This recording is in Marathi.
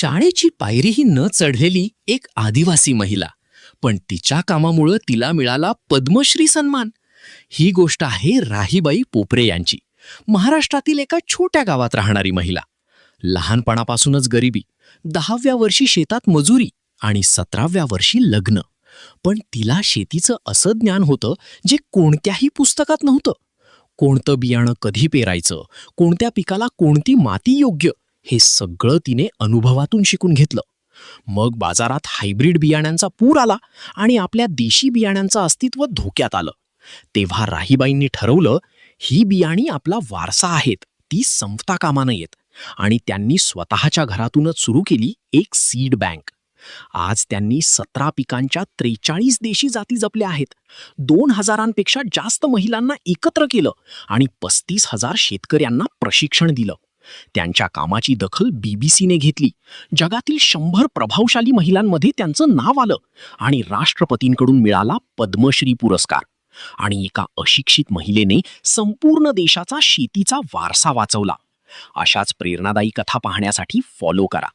शाळेची पायरीही न चढलेली एक आदिवासी महिला, पण तिच्या कामामुळे तिला मिळाला पद्मश्री सन्मान. ही गोष्ट आहे राहीबाई पोपरे यांची. महाराष्ट्रातील एका छोट्या गावात राहणारी महिला. लहानपणापासूनच गरिबी, 10व्या वर्षी शेतात मजुरी आणि 17व्या वर्षी लग्न. पण तिला शेतीचं असं ज्ञान होतं जे कोणत्याही पुस्तकात नव्हतं. कोणतं बियाणं कधी पेरायचं, कोणत्या पिकाला कोणती माती योग्य, हे सगळं तिने अनुभवातून शिकून घेतलं. मग बाजारात हायब्रिड बियाण्यांचा पूर आला आणि आपल्या देशी बियाण्यांचं अस्तित्व धोक्यात आलं. तेव्हा राहीबाईंनी ठरवलं, ही बियाणी आपला वारसा आहेत, ती संपता कामा नयेत. आणि त्यांनी स्वतःच्या घरातूनच सुरू केली एक सीड बँक. आज त्यांनी 17 पिकांच्या 43 देशी जाती जपल्या आहेत. 2000पेक्षा जास्त महिलांना एकत्र केलं आणि 35,000 शेतकऱ्यांना प्रशिक्षण दिलं. त्यांच्या कामाची दखल बीबीसीने घेतली. जगातील 100 प्रभावशाली महिलांमध्ये त्यांचं नाव आलं आणि राष्ट्रपतींकडून मिळाला पद्मश्री पुरस्कार. आणि एका अशिक्षित महिलेने संपूर्ण देशाचा शेतीचा वारसा वाचवला. अशाच प्रेरणादायी कथा पाहण्यासाठी फॉलो करा